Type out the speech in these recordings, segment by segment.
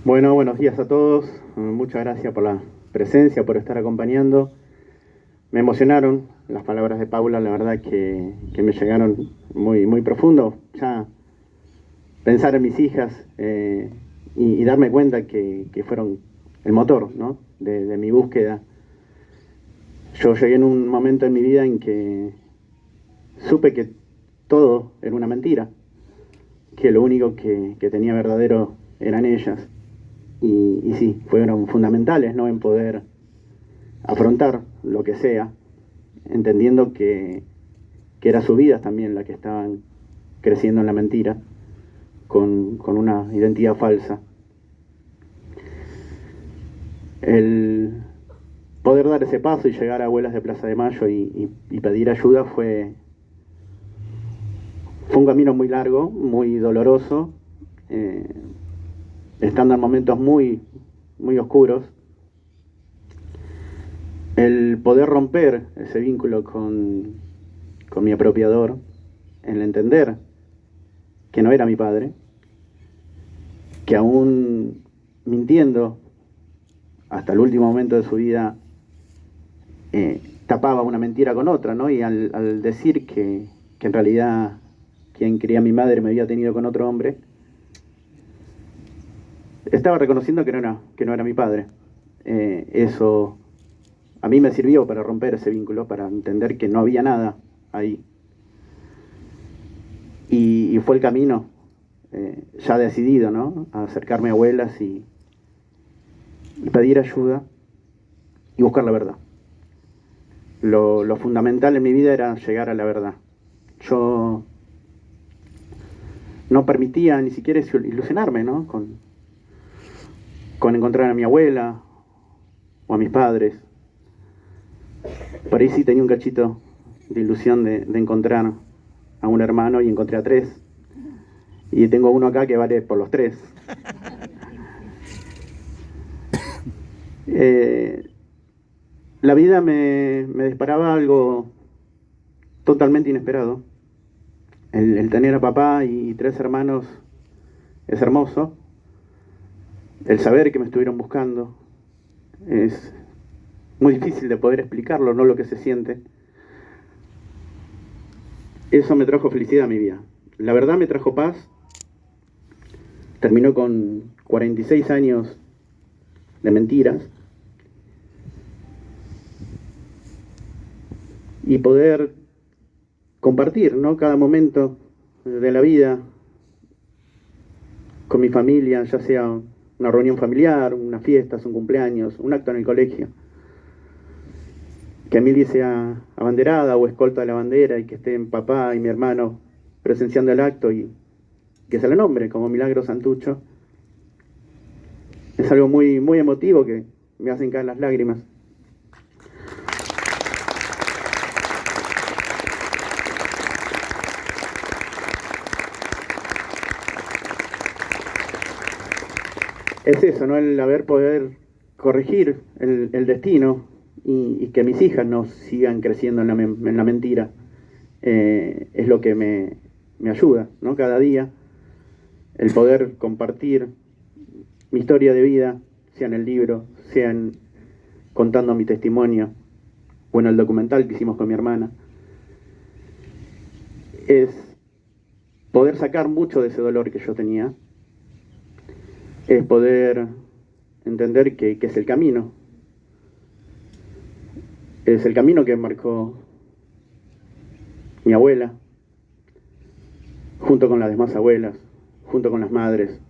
Bueno, buenos días a todos. Muchas gracias por la presencia, por estar acompañando. Me emocionaron las palabras de Paula, la verdad que me llegaron muy profundo. Ya pensar en mis hijas y darme cuenta que fueron el motor, ¿no? de mi búsqueda. Yo llegué en un momento en mi vida en que supe que todo era una mentira, que lo único que tenía verdadero eran ellas. Y sí, fueron fundamentales, ¿no? En poder afrontar lo que sea, entendiendo que era su vida también la que estaban creciendo en la mentira, con una identidad falsa. El poder dar ese paso y llegar a Abuelas de Plaza de Mayo y pedir ayuda fue un camino muy largo, muy doloroso, eh, estando en momentos muy oscuros. El poder romper ese vínculo con mi apropiador, el entender que no era mi padre, que aún mintiendo hasta el último momento de su vida tapaba una mentira con otra, ¿no? Y al decir que en realidad quien quería a mi madre me había tenido con otro hombre, estaba reconociendo que no era mi padre. Eso a mí me sirvió para romper ese vínculo, para entender que no había nada ahí. Y fue el camino ya decidido, ¿no? A acercarme a abuelas y pedir ayuda y buscar la verdad. Lo fundamental en mi vida era llegar a la verdad. Yo no permitía ni siquiera ilusionarme, ¿no? Con encontrar a mi abuela o a mis padres. Por ahí sí tenía un cachito de ilusión de encontrar a un hermano y encontré a tres. Y tengo uno acá que vale por los tres. La vida me disparaba algo totalmente inesperado. El tener a papá y tres hermanos es hermoso. El saber que me estuvieron buscando es muy difícil de poder explicarlo, no lo que se siente. Eso me trajo felicidad a mi vida. La verdad me trajo paz. Terminó con 46 años de mentiras. Y poder compartir, ¿no? Cada momento de la vida con mi familia, ya sea una reunión familiar, una fiesta, un cumpleaños, un acto en el colegio. Que Emilie sea abanderada o escolta de la bandera y que estén papá y mi hermano presenciando el acto y que se le nombre como Milagro Santucho. Es algo muy emotivo que me hacen caer las lágrimas. Es eso, ¿no? El haber poder corregir el destino y que mis hijas no sigan creciendo en la mentira. Es lo que me ayuda, ¿no? Cada día, el poder compartir mi historia de vida, sea en el libro, sea contando mi testimonio, o en el documental que hicimos con mi hermana, es poder sacar mucho de ese dolor que yo tenía, es poder entender que es el camino que marcó mi abuela, junto con las demás abuelas, junto con las madres,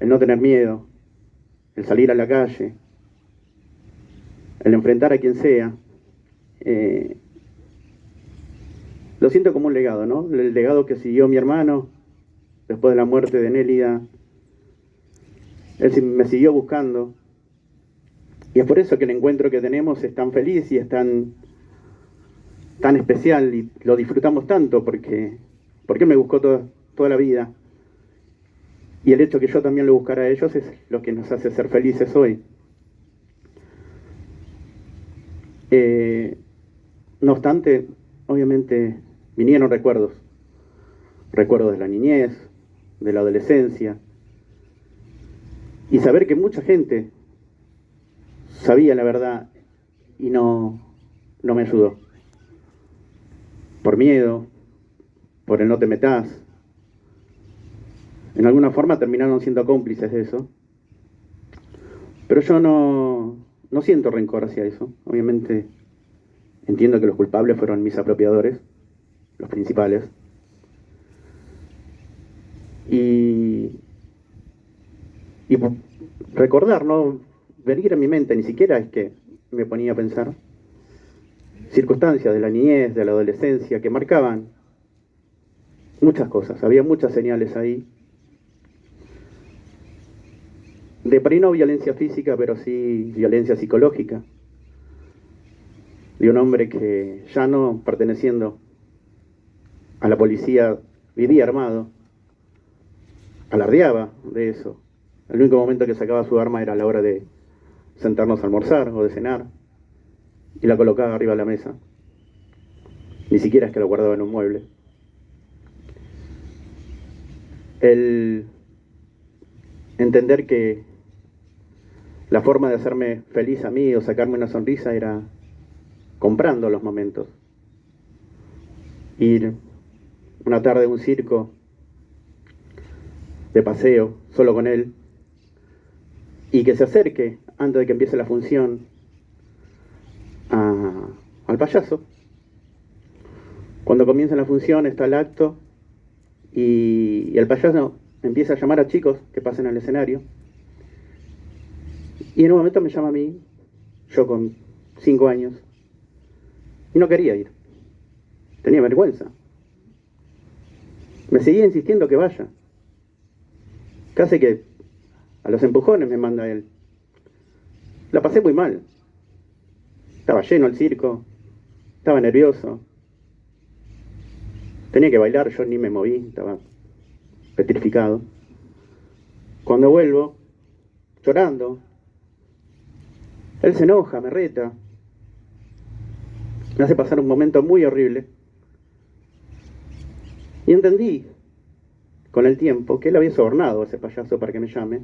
el no tener miedo, el salir a la calle, el enfrentar a quien sea. Lo siento como un legado, ¿no? El legado que siguió mi hermano después de la muerte de Nélida. Él me siguió buscando. Y es por eso que el encuentro que tenemos es tan feliz y es tan especial y lo disfrutamos tanto porque él me buscó toda la vida. Y el hecho que yo también lo buscara a ellos es lo que nos hace ser felices hoy. No obstante, obviamente vinieron recuerdos de la niñez, de la adolescencia, Y saber que mucha gente sabía la verdad y no me ayudó. Por miedo, por el no te metas. En alguna forma terminaron siendo cómplices de eso. Pero yo no siento rencor hacia eso. Obviamente entiendo que los culpables fueron mis apropiadores, los principales. Y recordar, ¿no? Venir a mi mente, ni siquiera es que me ponía a pensar, circunstancias de la niñez, de la adolescencia, que marcaban muchas cosas, había muchas señales ahí, de por ahí no violencia física, pero sí violencia psicológica, de un hombre que ya no perteneciendo a la policía vivía armado, alardeaba de eso. El único momento que sacaba su arma era a la hora de sentarnos a almorzar o de cenar, y la colocaba arriba de la mesa. Ni siquiera es que lo guardaba en un mueble. El entender que la forma de hacerme feliz a mí o sacarme una sonrisa era comprando los momentos. Ir una tarde a un circo de paseo solo con él y que se acerque antes de que empiece la función al payaso. Cuando comienza la función está el acto y el payaso empieza a llamar a chicos que pasen al escenario y en un momento me llama a mí, yo con 5 años, y no quería ir, tenía vergüenza. Me seguía insistiendo que vaya, casi que a los empujones me manda él. La pasé muy mal, estaba lleno el circo, estaba nervioso, tenía que bailar, yo ni me moví, estaba petrificado. Cuando vuelvo, llorando, él se enoja, me reta, me hace pasar un momento muy horrible. Y entendí, con el tiempo, que él había sobornado a ese payaso para que me llame,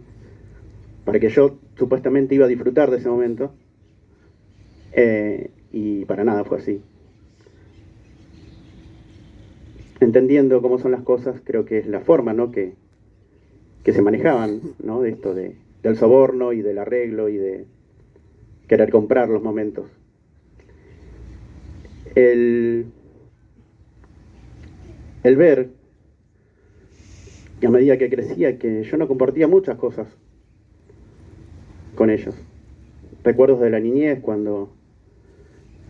para que yo supuestamente iba a disfrutar de ese momento, y para nada fue así. Entendiendo cómo son las cosas, creo que es la forma, ¿no?, que se manejaban, ¿no?, de esto del soborno y del arreglo y de querer comprar los momentos. El ver, y a medida que crecía, que yo no compartía muchas cosas con ellos. Recuerdos de la niñez, cuando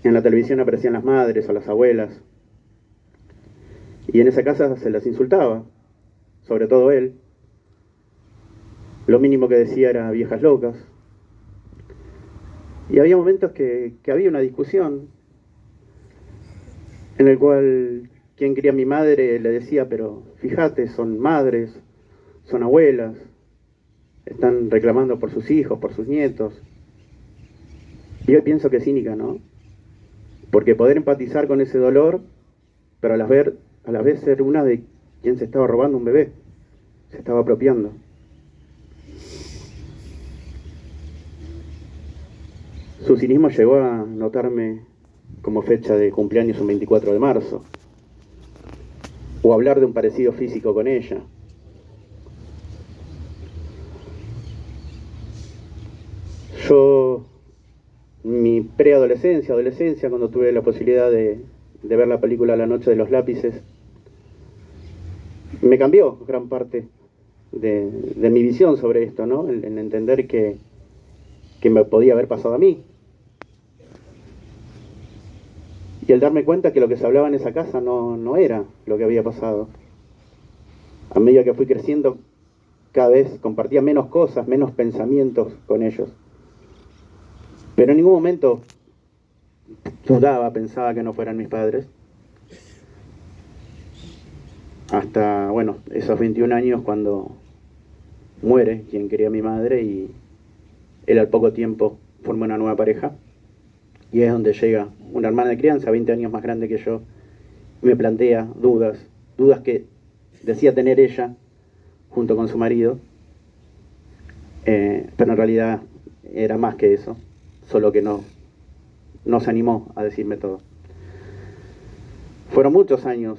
en la televisión aparecían las madres o las abuelas, y en esa casa se las insultaba, sobre todo él. Lo mínimo que decía era viejas locas. Y había momentos que había una discusión en el cual quien quería a mi madre le decía, pero fíjate, son madres, son abuelas, están reclamando por sus hijos, por sus nietos. Y yo pienso que es cínica, ¿no? Porque poder empatizar con ese dolor, pero a la vez ser una de quien se estaba robando un bebé, se estaba apropiando. Su cinismo llegó a notarme como fecha de cumpleaños un 24 de marzo, o hablar de un parecido físico con ella. Yo, mi preadolescencia, adolescencia, cuando tuve la posibilidad de ver la película La Noche de los Lápices, me cambió gran parte de mi visión sobre esto, ¿no? En entender que me podía haber pasado a mí. Y el darme cuenta que lo que se hablaba en esa casa no era lo que había pasado. A medida que fui creciendo, cada vez compartía menos cosas, menos pensamientos con ellos. Pero en ningún momento dudaba, pensaba que no fueran mis padres. Hasta, bueno, esos 21 años cuando muere quien quería a mi madre y él al poco tiempo forma una nueva pareja. Y es donde llega una hermana de crianza, 20 años más grande que yo, y me plantea dudas que decía tener ella junto con su marido, pero en realidad era más que eso, solo que no se animó a decirme todo. Fueron muchos años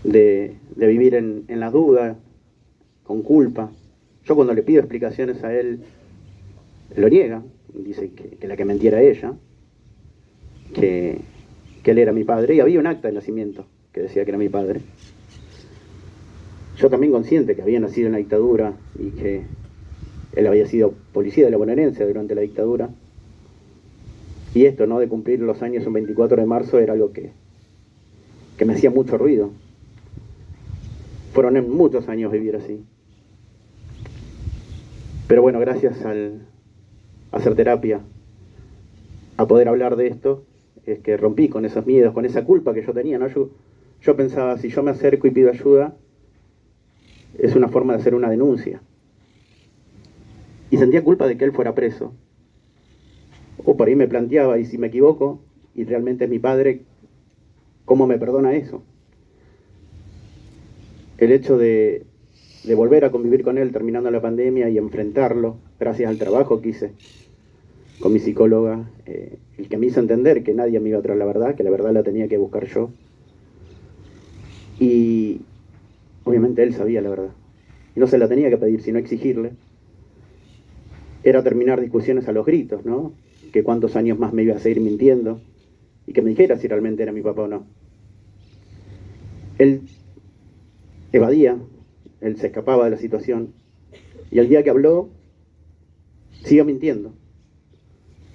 de vivir en la duda, con culpa. Yo cuando le pido explicaciones a él, lo niega, dice que la que mentía era ella, que él era mi padre, y había un acta de nacimiento que decía que era mi padre. Yo también consciente que había nacido en la dictadura y que él había sido policía de la bonaerense durante la dictadura. Y esto, ¿no?, de cumplir los años un 24 de marzo era algo que me hacía mucho ruido. Fueron muchos años vivir así. Pero bueno, gracias al hacer terapia, a poder hablar de esto, es que rompí con esos miedos, con esa culpa que yo tenía, ¿no? Yo pensaba, si yo me acerco y pido ayuda, es una forma de hacer una denuncia. Y sentía culpa de que él fuera preso. O por ahí me planteaba, y si me equivoco, y realmente es mi padre, ¿cómo me perdona eso? El hecho de volver a convivir con él terminando la pandemia y enfrentarlo, gracias al trabajo que hice con mi psicóloga, el que me hizo entender que nadie me iba a traer la verdad, que la verdad la tenía que buscar yo. Y obviamente él sabía la verdad. Y no se la tenía que pedir, sino exigirle. Era terminar discusiones a los gritos, ¿no? Que cuántos años más me iba a seguir mintiendo y que me dijera si realmente era mi papá o no. Él evadía, él se escapaba de la situación, y el día que habló, siguió mintiendo,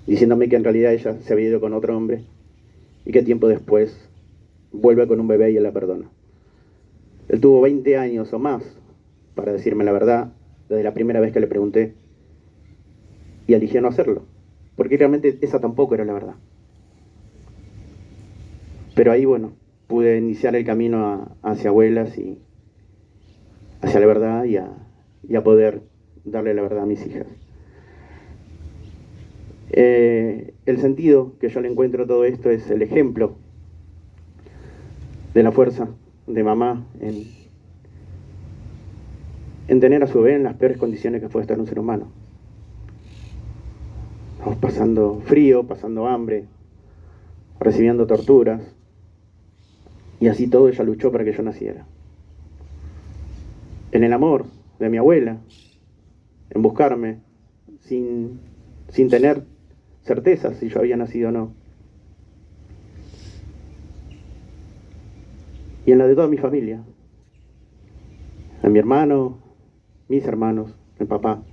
diciéndome que en realidad ella se había ido con otro hombre y que tiempo después vuelve con un bebé y él la perdona. Él tuvo 20 años o más para decirme la verdad desde la primera vez que le pregunté, y eligió no hacerlo, porque realmente esa tampoco era la verdad. Pero ahí, bueno, pude iniciar el camino hacia abuelas y hacia la verdad y a poder darle la verdad a mis hijas. El sentido que yo le encuentro a todo esto es el ejemplo de la fuerza de mamá en tener a su bebé en las peores condiciones que puede estar un ser humano. Estamos pasando frío, pasando hambre, recibiendo torturas, y así todo ella luchó para que yo naciera. En el amor de mi abuela, en buscarme, sin tener certeza si yo había nacido o no. Y en la de toda mi familia, en mi hermano, mis hermanos, el papá,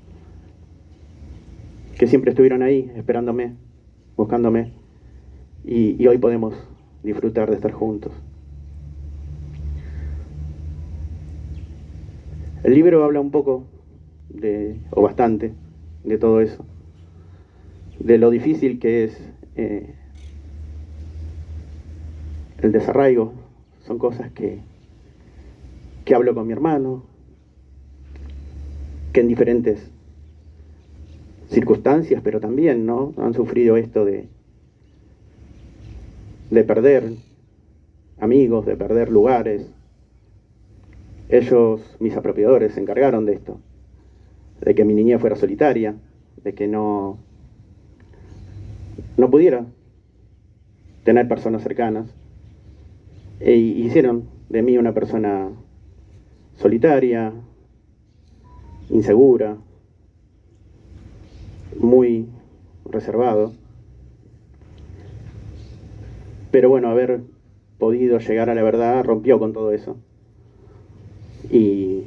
que siempre estuvieron ahí esperándome, buscándome, y hoy podemos disfrutar de estar juntos. El libro habla un poco o bastante, de todo eso, de lo difícil que es el desarraigo. Son cosas que hablo con mi hermano, que en diferentes circunstancias, pero también, ¿no?, han sufrido esto de perder amigos, de perder lugares. Ellos, mis apropiadores, se encargaron de esto, de que mi niñez fuera solitaria, de que no pudiera tener personas cercanas, e hicieron de mí una persona solitaria, insegura, muy reservado. Pero bueno, haber podido llegar a la verdad rompió con todo eso. Y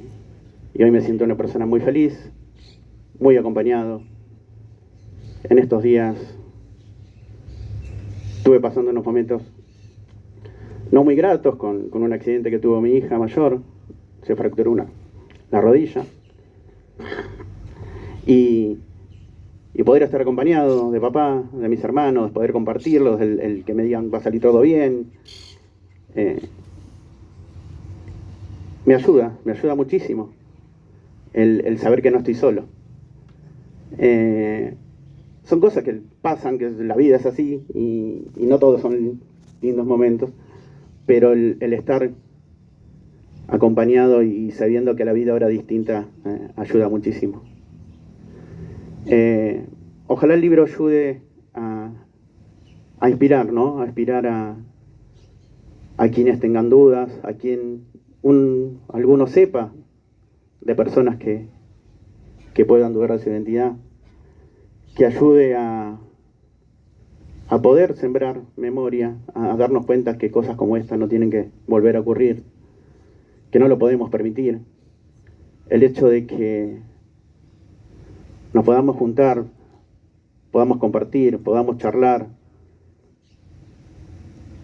hoy me siento una persona muy feliz, muy acompañado. En estos días estuve pasando unos momentos no muy gratos con un accidente que tuvo mi hija mayor. Se fracturó la rodilla. Y poder estar acompañado de papá, de mis hermanos, poder compartirlos, el que me digan va a salir todo bien, me ayuda muchísimo el saber que no estoy solo. Son cosas que pasan, que la vida es así, y no todos son lindos momentos, pero el estar acompañado y sabiendo que la vida ahora distinta ayuda muchísimo. Ojalá el libro ayude a inspirar, ¿no? A inspirar a quienes tengan dudas, a quien alguno sepa de personas que puedan dudar de su identidad, que ayude a poder sembrar memoria, a darnos cuenta que cosas como esta no tienen que volver a ocurrir, que no lo podemos permitir. El hecho de que nos podamos juntar, podamos compartir, podamos charlar,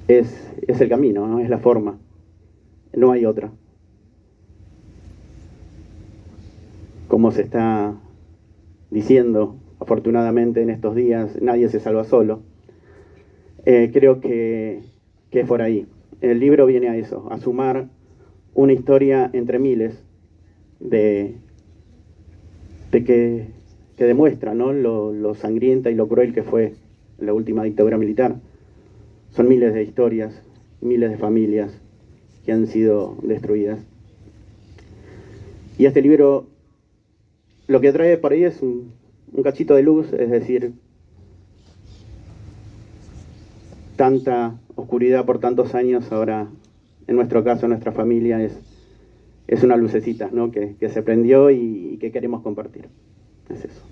es el camino, ¿no? Es la forma, no hay otra. Como se está diciendo, afortunadamente en estos días, nadie se salva solo. Creo que es por ahí. El libro viene a eso, a sumar una historia entre miles que demuestra, ¿no? lo sangrienta y lo cruel que fue la última dictadura militar. Son miles de historias, miles de familias que han sido destruidas. Y este libro lo que trae por ahí es un cachito de luz, es decir, tanta oscuridad por tantos años, ahora en nuestro caso, en nuestra familia, es una lucecita, ¿no? que se prendió y que queremos compartir. Es eso.